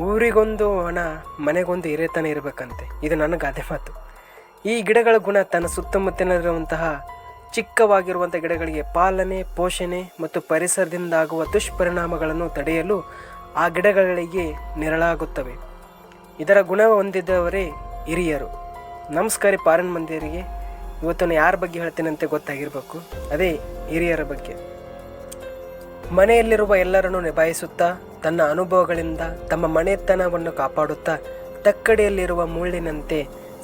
ಊರಿಗೊಂದು ಹಣ ಮನೆಗೊಂದು ಹಿರೇತನ ಇರಬೇಕಂತೆ. ಇದು ನನ್ನ ಗಾದೆ ಮಾತು. ಈ ಗಿಡಗಳ ಗುಣ ತನ್ನ ಸುತ್ತಮುತ್ತಲಿರುವಂತಹ ಚಿಕ್ಕವಾಗಿರುವಂಥ ಗಿಡಗಳಿಗೆ ಪಾಲನೆ, ಪೋಷಣೆ ಮತ್ತು ಪರಿಸರದಿಂದಾಗುವ ದುಷ್ಪರಿಣಾಮಗಳನ್ನು ತಡೆಯಲು ಆ ಗಿಡಗಳಿಗೆ ನೆರಳಾಗುತ್ತವೆ. ಇದರ ಗುಣ ಹೊಂದಿದವರೇ ಹಿರಿಯರು. ನಮಸ್ಕಾರ ಪಾರನ್ ಮಂದಿರಿಗೆ. ಇವತ್ತು ನಾನು ಯಾರ ಬಗ್ಗೆ ಹೇಳ್ತೇನೆ ಅಂತ ಗೊತ್ತಾಗಿರಬೇಕು. ಅದೇ ಹಿರಿಯರ ಬಗ್ಗೆ. ಮನೆಯಲ್ಲಿರುವ ಎಲ್ಲರನ್ನು ನಿಭಾಯಿಸುತ್ತಾ ತನ್ನ ಅನುಭವಗಳಿಂದ ತಮ್ಮ ಮನೆತನವನ್ನು ಕಾಪಾಡುತ್ತಾ ತಕ್ಕಡಿಯಲ್ಲಿರುವ ಮುಳ್ಳಿನಂತೆ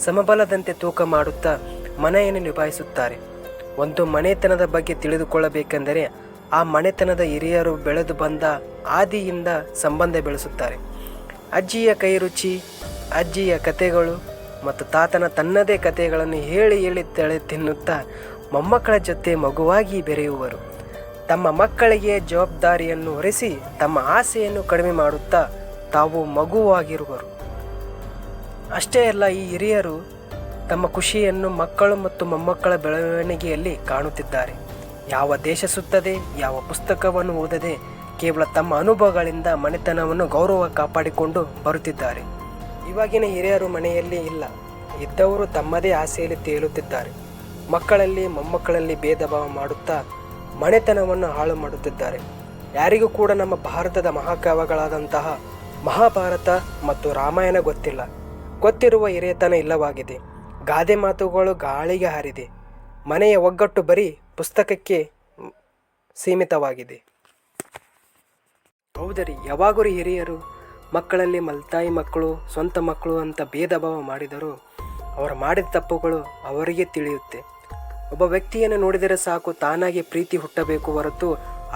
ಸಮಬಲದಂತೆ ತೂಕ ಮಾಡುತ್ತಾ ಮನೆಯನ್ನು ನಿಭಾಯಿಸುತ್ತಾರೆ. ಒಂದು ಮನೆತನದ ಬಗ್ಗೆ ತಿಳಿದುಕೊಳ್ಳಬೇಕೆಂದರೆ ಆ ಮನೆತನದ ಹಿರಿಯರು ಬೆಳೆದು ಬಂದ ಆದಿಯಿಂದ ಸಂಬಂಧ ಬೆಳೆಸುತ್ತಾರೆ. ಅಜ್ಜಿಯ ಕೈರುಚಿ, ಅಜ್ಜಿಯ ಕತೆಗಳು ಮತ್ತು ತಾತನ ತನ್ನದೇ ಕತೆಗಳನ್ನು ಹೇಳಿ ಹೇಳಿ ತಿನ್ನುತ್ತಾ ಮೊಮ್ಮಕ್ಕಳ ಜೊತೆ ಮಗುವಾಗಿ ಬೆರೆಯುವರು. ತಮ್ಮ ಮಕ್ಕಳಿಗೆ ಜವಾಬ್ದಾರಿಯನ್ನು ಹೊರಿಸಿ ತಮ್ಮ ಆಸೆಯನ್ನು ಕಡಿಮೆ ಮಾಡುತ್ತಾ ತಾವು ಮಗುವಾಗಿರುವರು. ಅಷ್ಟೇ ಅಲ್ಲ, ಈ ಹಿರಿಯರು ತಮ್ಮ ಖುಷಿಯನ್ನು ಮಕ್ಕಳು ಮತ್ತು ಮೊಮ್ಮಕ್ಕಳ ಬೆಳವಣಿಗೆಯಲ್ಲಿ ಕಾಣುತ್ತಿದ್ದಾರೆ. ಯಾವ ದೇಶ ಸುತ್ತದೆ, ಯಾವ ಪುಸ್ತಕವನ್ನು ಓದದೆ ಕೇವಲ ತಮ್ಮ ಅನುಭವಗಳಿಂದ ಮನೆತನವನ್ನು ಗೌರವ ಕಾಪಾಡಿಕೊಂಡು ಬರುತ್ತಿದ್ದಾರೆ. ಇವಾಗಿನ ಹಿರಿಯರು ಮನೆಯಲ್ಲಿ ಇಲ್ಲ, ಇದ್ದವರು ತಮ್ಮದೇ ಆಸೆಯಲ್ಲಿ ತೇಲುತ್ತಿದ್ದಾರೆ. ಮಕ್ಕಳಲ್ಲಿ ಮೊಮ್ಮಕ್ಕಳಲ್ಲಿ ಭೇದ ಭಾವ ಮಾಡುತ್ತಾ ಮನೆತನವನ್ನು ಹಾಳು ಮಾಡುತ್ತಿದ್ದಾರೆ. ಯಾರಿಗೂ ಕೂಡ ನಮ್ಮ ಭಾರತದ ಮಹಾಕಾವ್ಯಗಳಾದಂತಹ ಮಹಾಭಾರತ ಮತ್ತು ರಾಮಾಯಣ ಗೊತ್ತಿಲ್ಲ. ಗೊತ್ತಿರುವ ಹಿರಿಯತನ ಇಲ್ಲವಾಗಿದೆ. ಗಾದೆ ಮಾತುಗಳು ಗಾಳಿಗೆ ಹಾರಿದೆ. ಮನೆಯ ಒಗ್ಗಟ್ಟು ಬರೀ ಪುಸ್ತಕಕ್ಕೆ ಸೀಮಿತವಾಗಿದೆ. ಹೌದರಿ, ಯಾವಾಗಲೂ ಹಿರಿಯರು ಮಕ್ಕಳಲ್ಲಿ ಮಲ್ತಾಯಿ ಮಕ್ಕಳು, ಸ್ವಂತ ಮಕ್ಕಳು ಅಂತ ಭೇದ ಭಾವ ಮಾಡಿದರೂ ಅವರು ಮಾಡಿದ ತಪ್ಪುಗಳು ಅವರಿಗೆ ತಿಳಿಯುತ್ತೆ. ಒಬ್ಬ ವ್ಯಕ್ತಿಯನ್ನು ನೋಡಿದರೆ ಸಾಕು ತಾನಾಗಿ ಪ್ರೀತಿ ಹುಟ್ಟಬೇಕು ಹೊರತು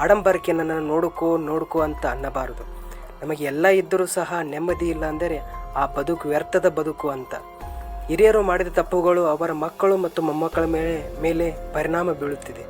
ಆಡಂಬರಕ್ಕೆ ನನ್ನನ್ನು ನೋಡ್ಕೋ ಅಂತ ಅನ್ನಬಾರದು. ನಮಗೆ ಎಲ್ಲ ಇದ್ದರೂ ಸಹ ನೆಮ್ಮದಿ ಇಲ್ಲ ಅಂದರೆ ಆ ಬದುಕು ವ್ಯರ್ಥದ ಬದುಕು ಅಂತ. ಹಿರಿಯರು ಮಾಡಿದ ತಪ್ಪುಗಳು ಅವರ ಮಕ್ಕಳು ಮತ್ತು ಮೊಮ್ಮಕ್ಕಳ ಮೇಲೆ ಪರಿಣಾಮ ಬೀಳುತ್ತಿದೆ.